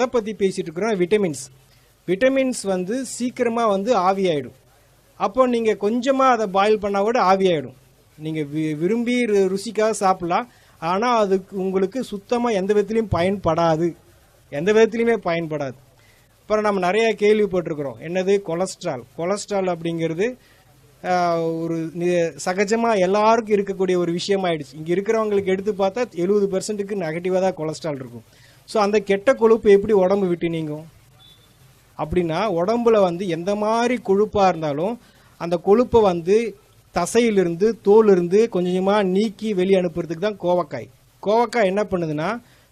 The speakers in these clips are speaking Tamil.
அதை பற்றி பேசிகிட்டு இருக்கிறோம். விட்டமின்ஸ் வந்து சீக்கிரமாக வந்து ஆவியாயிடும். அப்போ நீங்கள் கொஞ்சமாக அதை பாயில் பண்ணால் கூட ஆவியாயிடும். நீங்கள் விரும்பி ருசிக்காக சாப்பிட்லாம், ஆனால் அதுக்கு உங்களுக்கு சுத்தமாக எந்த விதத்துலையும் பயன்படாது. அப்புறம் நம்ம நிறைய கேள்விப்பட்டிருக்கிறோம். என்னது கொலஸ்ட்ரால் அப்படிங்கிறது ஒரு சகஜமாக எல்லாருக்கும் இருக்கக்கூடிய ஒரு விஷயமாயிடுச்சு. இங்கே இருக்கிறவங்களுக்கு எடுத்து பார்த்தா 70% நெகட்டிவாக தான் கொலஸ்ட்ரால் இருக்கும். ஸோ அந்த கெட்ட கொழுப்பு எப்படி உடம்பு விட்டு நீங்கும் அப்படின்னா, உடம்புல வந்து எந்த மாதிரி கொழுப்பாக இருந்தாலும் அந்த கொழுப்பை வந்து தசையிலிருந்து தோலிருந்து கொஞ்சமாக நீக்கி வெளியே அனுப்புறதுக்கு தான் கோவக்காய் என்ன பண்ணுதுன்னா,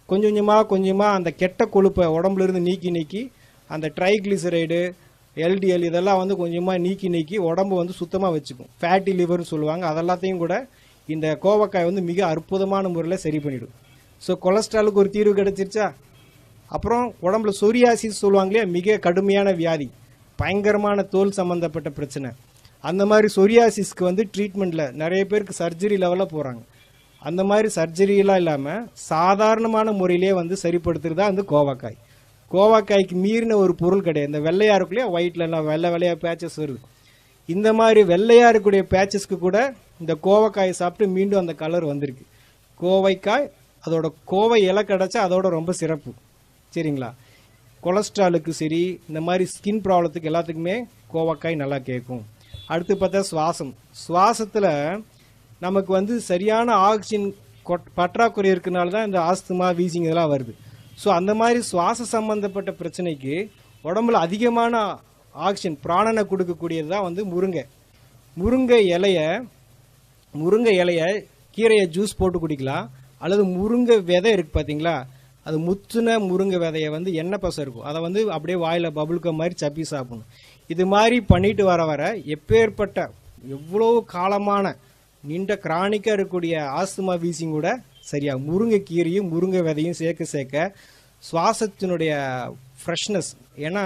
கொஞ்சமாக அந்த கெட்ட கொழுப்பை உடம்புல இருந்து நீக்கி அந்த ட்ரைக்ளிசரைடு, எல்டிஎல் இதெல்லாம் வந்து கொஞ்சமாக நீக்கி உடம்பு வந்து சுத்தமாக வச்சுக்கும். ஃபேட்டி லிவர்னு சொல்லுவாங்க. அதெல்லாத்தையும் கூட இந்த கோவக்காய் வந்து மிக அற்புதமான முறையில் சரி பண்ணிவிடும். ஸோ கொலஸ்ட்ராலுக்கு ஒரு தீர்வு கிடைச்சிருச்சா. அப்புறம் உடம்புல சொரியாசிஸ் சொல்லுவாங்க இல்லையா, மிக கடுமையான வியாதி, பயங்கரமான தோல் சம்மந்தப்பட்ட பிரச்சனை. அந்த மாதிரி சொரியாசிஸ்க்கு வந்து ட்ரீட்மெண்ட்டில் நிறைய பேருக்கு சர்ஜரி லெவலில் போகிறாங்க. அந்த மாதிரி சர்ஜரியெல்லாம் இல்லாமல் சாதாரணமான முறையிலே வந்து சரிப்படுத்துறது தான் வந்து கோவக்காய்க்கு மீறின ஒரு பொருள் கிடையாது. இந்த வெள்ளையாக இருக்குல்லையா, ஒயிட்லலாம் வெள்ளையாக பேச்சஸ் வருது. இந்த மாதிரி வெள்ளையாக இருக்கக்கூடிய பேச்சஸ்க்கு கூட இந்த கோவக்காயை சாப்பிட்டு மீண்டும் அந்த கலர் வந்திருக்கு. கோவைக்காய் அதோட கோவை இலை கிடச்சா அதோட ரொம்ப சிறப்பு. சரிங்களா. கொலஸ்ட்ராலுக்கு சரி, இந்த மாதிரி ஸ்கின் ப்ராப்ளத்துக்கு எல்லாத்துக்குமே கோவக்காய் நல்லா கேட்கும். அடுத்து பார்த்தா சுவாசத்தில் நமக்கு வந்து சரியான ஆக்சிஜன் பற்றாக்குறை இருக்கனால தான் இந்த ஆஸ்துமா, வீசிங் இதெல்லாம் வருது. ஸோ அந்த மாதிரி சுவாச சம்பந்தப்பட்ட பிரச்சனைக்கு உடம்புல அதிகமான ஆக்சிஜன் பிராணனை கொடுக்கக்கூடியது தான் வந்து முருங்கை இலையை கீரையை ஜூஸ் போட்டு குடிக்கலாம். அல்லது முருங்கை விதை இருக்குது பார்த்தீங்களா, அது முத்துன முருங்கை விதையை வந்து எண்ணெய் பசை இருக்கும், அதை வந்து அப்படியே வாயில் பபுள்க மாதிரி சப்பி சாப்பிடணும். இது மாதிரி பண்ணிட்டு வர எப்பேற்பட்ட எவ்வளோ காலமான நீண்ட கிரானிக்காக இருக்கக்கூடிய ஆஸ்துமா, வீசிங் கூட சரியாக முருங்கை கீரையும் முருங்கை விதையும் சேர்க்க சுவாசத்தினுடைய ஃப்ரெஷ்னஸ். ஏன்னா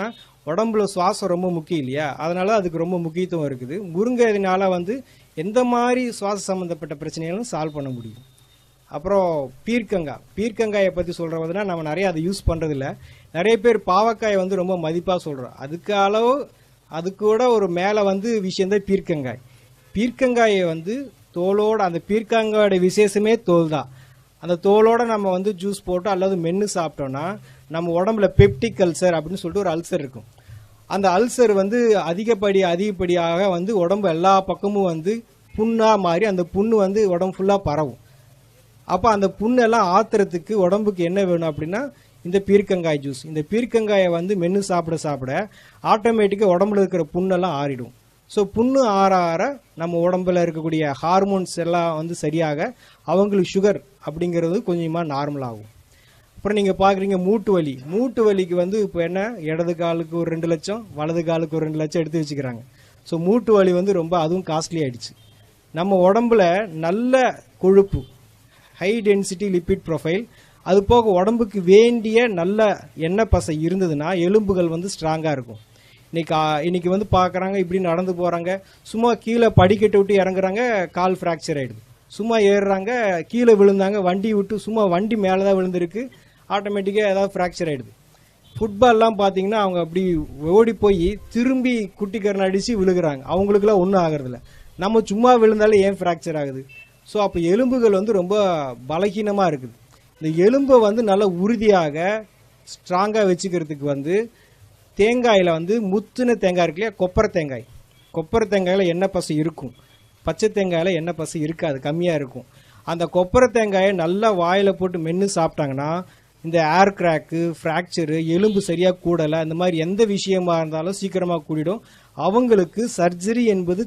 உடம்புல சுவாசம் ரொம்ப முக்கியம் இல்லையா, அதனால அதுக்கு ரொம்ப முக்கியத்துவம் இருக்குது. முருங்கை இதனால வந்து எந்த மாதிரி சுவாச சம்மந்தப்பட்ட பிரச்சனைகளும் சால்வ் பண்ண முடியும். அப்புறம் பீர்க்கங்காயை பற்றி சொல்கிறதுனா நம்ம நிறைய அதை யூஸ் பண்ணுறதில்ல. நிறைய பேர் பாவக்காயை வந்து ரொம்ப மதிப்பாக சொல்கிறோம். அது கூட ஒரு மேலே வந்து விஷயந்தான் பீர்க்கங்காயை வந்து தோலோட, அந்த பீர்க்கங்காயோட விசேஷமே தோல் தான். அந்த தோலோட நம்ம வந்து ஜூஸ் போட்டு அல்லது மென்று சாப்பிட்டோன்னா நம்ம உடம்புல பெப்டிக் அல்சர் அப்படின்னு சொல்லிட்டு ஒரு அல்சர் இருக்கும். அந்த அல்சர் வந்து அதிகப்படியாக வந்து உடம்பு எல்லா பக்கமும் வந்து புண்ணாக மாறி அந்த புண்ணு வந்து உடம்பு ஃபுல்லாக பரவும். அப்போ அந்த புண்ணெல்லாம் ஆத்துறதுக்கு உடம்புக்கு என்ன வேணும் அப்படின்னா இந்த பீர்க்கங்காய் ஜூஸ். இந்த பீர்க்கங்காயை வந்து மென்று சாப்பிட ஆட்டோமேட்டிக்காக உடம்புல இருக்கிற புண்ணெல்லாம் ஆறிடும். ஸோ புண்ணு ஆற நம்ம உடம்புல இருக்கக்கூடிய ஹார்மோன்ஸ் எல்லாம் வந்து சரியாக அவங்களுக்கு சுகர் அப்படிங்கிறது கொஞ்சமாக நார்மல் ஆகும். அப்புறம் நீங்கள் பார்க்குறீங்க மூட்டு வலிக்கு வந்து இப்போ என்ன, இடது காலுக்கு ஒரு 2 லட்சம், வலது காலுக்கு ஒரு 2 லட்சம் எடுத்து வச்சுக்கிறாங்க. ஸோ மூட்டு வலி வந்து ரொம்ப அதுவும் காஸ்ட்லி ஆகிடுச்சு. நம்ம உடம்புல நல்ல கொழுப்பு, ஹை டென்சிட்டி லிப்பிட் ப்ரொஃபைல், அது போக உடம்புக்கு வேண்டிய நல்ல எண்ணெய் பசை இருந்ததுன்னா எலும்புகள் வந்து ஸ்ட்ராங்காக இருக்கும். இன்னைக்கு வந்து பார்க்குறாங்க, இப்படி நடந்து போகிறாங்க, சும்மா கீழே படிக்கட்டு விட்டு இறங்குறாங்க, கால் ஃப்ராக்சர் ஆகிடுது. சும்மா ஏறுறாங்க, கீழே விழுந்தாங்க, வண்டி மேலே தான் விழுந்திருக்கு, ஆட்டோமேட்டிக்காக ஏதாவது ஃப்ராக்சர் ஆகிடுது. ஃபுட்பால்லாம் பார்த்தீங்கன்னா அவங்க அப்படி ஓடி போய் திரும்பி குட்டிக்கரணை அடித்து விழுகிறாங்க, அவங்களுக்குலாம் ஒன்றும் ஆகிறதில்ல. நம்ம சும்மா விழுந்தாலே ஏன் ஃப்ராக்சர் ஆகுது? ஸோ அப்போ எலும்புகள் வந்து ரொம்ப பலகீனமாக இருக்குது. இந்த எலும்பை வந்து நல்லா உறுதியாக ஸ்ட்ராங்காக வச்சுக்கிறதுக்கு வந்து தேங்காயில் வந்து முத்துன தேங்காய் இருக்கு இல்லையா, கொப்பரை தேங்காயில் எண்ணெய் பசை இருக்கும், பச்சை தேங்காயில் எண்ணெய் பசை இருக்காது, கம்மியாக இருக்கும். அந்த கொப்பரை தேங்காயை நல்லா வாயில் போட்டு மென்று சாப்பிட்டாங்கன்னா இந்த ஏர் கிராக்கு, ஃப்ராக்சரு, எலும்பு சரியாக கூடலை, அந்த மாதிரி எந்த விஷயமா இருந்தாலும் சீக்கிரமாக கூடிடும். அவங்களுக்கு சர்ஜரி என்பது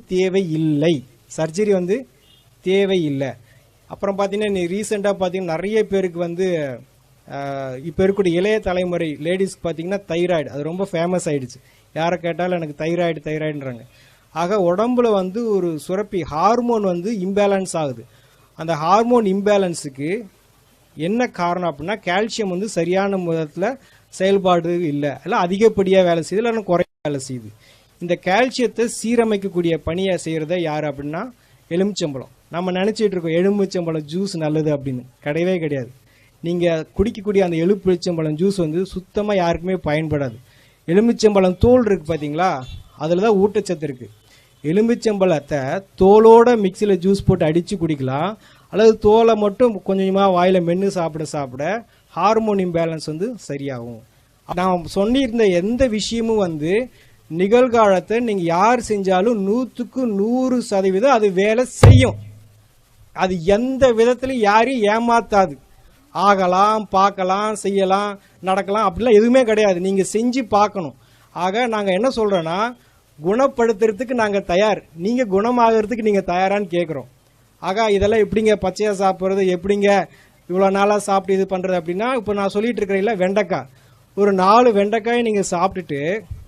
தேவையில்லை. அப்புறம் பார்த்தீங்கன்னா ரீசெண்டாக பார்த்தீங்கன்னா நிறைய பேருக்கு வந்து இப்போ இருக்கக்கூடிய இளைய தலைமுறை லேடிஸ்க்கு பார்த்தீங்கன்னா தைராய்டு, அது ரொம்ப ஃபேமஸ் ஆகிடுச்சு. யாரை கேட்டாலும் எனக்கு தைராய்டுன்றாங்க. ஆக உடம்புல வந்து ஒரு சுரப்பி ஹார்மோன் வந்து இம்பேலன்ஸ் ஆகுது. அந்த ஹார்மோன் இம்பேலன்ஸுக்கு என்ன காரணம் அப்படின்னா கால்சியம் வந்து சரியான விதத்தில் செயல்பாடு இல்லை அதிகப்படியாக வேலை செய்யுது, இல்லைன்னா குறைய வேலை செய்யுது. இந்த கால்சியத்தை சீரமைக்கக்கூடிய பணியை செய்கிறத யார் அப்படின்னா எலுமிச்சம்பழம். நம்ம நினச்சிட்டு இருக்கோம் எலுமிச்சம்பழம் ஜூஸ் நல்லது அப்படின்னு, கிடையவே கிடையாது. நீங்கள் குடிக்கக்கூடிய அந்த எலுமிச்சம்பழம் ஜூஸ் வந்து சுத்தமாக யாருக்குமே பயன்படாது. எலுமிச்சம்பழம் தோல் இருக்குது பார்த்தீங்களா, அதில் தான் ஊட்டச்சத்து இருக்குது. எலுமிச்சம்பழத்தை தோலோட மிக்சியில் ஜூஸ் போட்டு அடித்து குடிக்கலாம், அல்லது தோலை மட்டும் கொஞ்சமாக வாயில் மென்று சாப்பிட ஹார்மோன் இம்பேலன்ஸ் வந்து சரியாகும். நான் சொன்னிருந்த எந்த விஷயமும் வந்து நிகழ்காலத்தை நீங்கள் யார் செஞ்சாலும் 100க்கு 100% அது வேலை செய்யும். அது எந்த விதத்திலும் யாரையும் ஏமாத்தாது. ஆகலாம், பார்க்கலாம், செய்யலாம், நடக்கலாம், அப்படிலாம் எதுவுமே கிடையாது. நீங்கள் செஞ்சு பார்க்கணும். ஆக நாங்கள் என்ன சொல்கிறோன்னா, குணப்படுத்துறதுக்கு நாங்கள் தயார், நீங்கள் குணமாகறதுக்கு நீங்கள் தயாரான்னு கேட்குறோம். ஆகா இதெல்லாம் எப்படிங்க பச்சையாக சாப்பிட்றது, எப்படிங்க இவ்வளோ நாளாக சாப்பிட்டு இது பண்ணுறது அப்படின்னா, இப்போ நான் சொல்லிட்டு இருக்கிறேன்ல வெண்டைக்காய், ஒரு 4 வெண்டைக்காயை நீங்கள் சாப்பிட்டுட்டு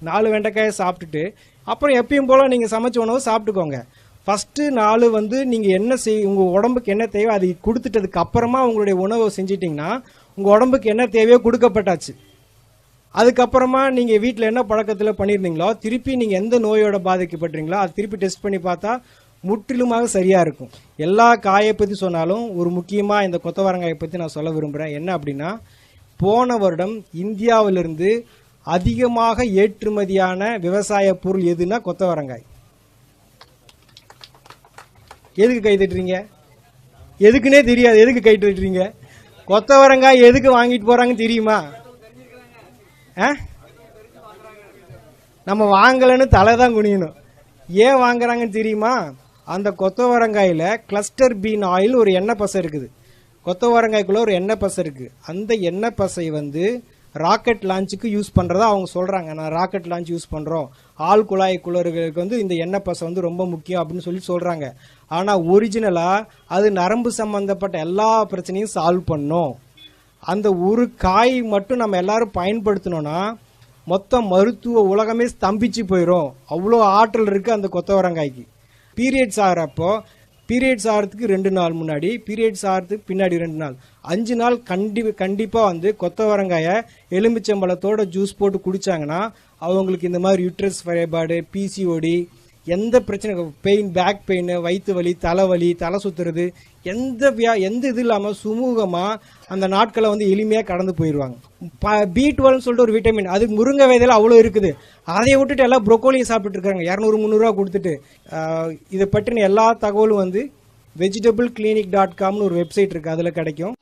4 வெண்டைக்காயை சாப்பிட்டுட்டு அப்புறம் எப்பயும் போல் நீங்கள் சமைச்ச உணவு சாப்பிட்டுக்கோங்க. ஃபஸ்ட்டு 4 வந்து நீங்கள் என்ன உங்கள் உடம்புக்கு என்ன தேவையோ அதை கொடுத்துட்டதுக்கு அப்புறமா உங்களுடைய உணவை செஞ்சிட்டிங்கன்னா உங்கள் உடம்புக்கு என்ன தேவையோ கொடுக்கப்பட்டாச்சு. அதுக்கப்புறமா நீங்கள் வீட்டில் என்ன பழக்கத்தில் பண்ணியிருந்தீங்களோ திருப்பி நீங்கள் எந்த நோயோட பாதிக்கப்பட்டீங்களோ அதை திருப்பி டெஸ்ட் பண்ணி பார்த்தா முற்றிலுமாக சரியாக இருக்கும். எல்லா காயை பற்றி சொன்னாலும் ஒரு முக்கியமாக இந்த கொத்தவரங்காயை பற்றி நான் சொல்ல விரும்புகிறேன். என்ன அப்படின்னா, போன வருடம் இந்தியாவிலிருந்து அதிகமாக ஏற்றுமதியான விவசாய பொருள் எதுனா கொத்தவரங்காய். எதுக்கு கை தட்டுறீங்க? எதுக்குன்னே தெரியாது, எதுக்கு கை தட்டுறீங்க? கொத்தவரங்காய் எதுக்கு வாங்கிட்டு போகிறாங்கன்னு தெரியுமா? நம்ம வாங்கலைன்னு தலை தான் குனியணும். ஏன் வாங்குறாங்கன்னு தெரியுமா? அந்த கொத்தவரங்காயில் கிளஸ்டர் பீன் ஆயில் ஒரு எண்ணெய் பசை இருக்குது. கொத்தவரங்காய்க்குள்ள ஒரு எண்ணெய் பசை இருக்குது. அந்த எண்ணெய் பசை வந்து ராக்கெட் லான்ச்சுக்கு யூஸ் பண்ணுறதா அவங்க சொல்கிறாங்க. நான் ராக்கெட் லான்ச் யூஸ் பண்ணுறோம், ஆள் குழாய் குளறுகளுக்கு வந்து இந்த எண்ணெய் பசை வந்து ரொம்ப முக்கியம் அப்படின்னு சொல்லி சொல்கிறாங்க. ஆனால் ஒரிஜினலாக அது நரம்பு சம்மந்தப்பட்ட எல்லா பிரச்சனையும் சால்வ் பண்ணும். அந்த ஒரு காய் மட்டும் நம்ம எல்லாரும் பயன்படுத்தினோன்னா மொத்த மருத்துவ உலகமே ஸ்தம்பிச்சு போயிடும். அவ்வளோ ஆற்றல் இருக்குது அந்த கொத்தவரங்காய்க்கு. பீரியட்ஸ் ஆகிறப்போ, பீரியட்ஸ் ஆகிறதுக்கு 2 நாள் முன்னாடி, பீரியட்ஸ் ஆகிறதுக்கு பின்னாடி 2 நாள், 5 நாள் கண்டிப்பாக வந்து கொத்தவரங்காயை எலுமிச்சம்பழத்தோட ஜூஸ் போட்டு குடித்தாங்கன்னா அவங்களுக்கு இந்த மாதிரி யூட்ரஸ் ஃபைபார்டு, பிசிஓடி, எந்த பிரச்சனை, பெயின், பேக் பெயின், வயிற்று வலி, தலைவலி, தலை சுற்றுறது, எந்த இது இல்லாமல் சுமூகமாக அந்த நாட்களை வந்து எளிமையாக கடந்து போயிடுவாங்க. B12 சொல்லிட்டு ஒரு விட்டமின், அது முருங்கை விதையில் அவ்வளோ இருக்குது. அதை விட்டுட்டு எல்லாம் ப்ரொக்கோலியை சாப்பிட்டுட்டு இருக்காங்க 200-300 கொடுத்துட்டு. இதை பற்றின எல்லா தகவலும் வந்து vegetableclinic.comனு ஒரு வெப்சைட் இருக்குது, அதில் கிடைக்கும்.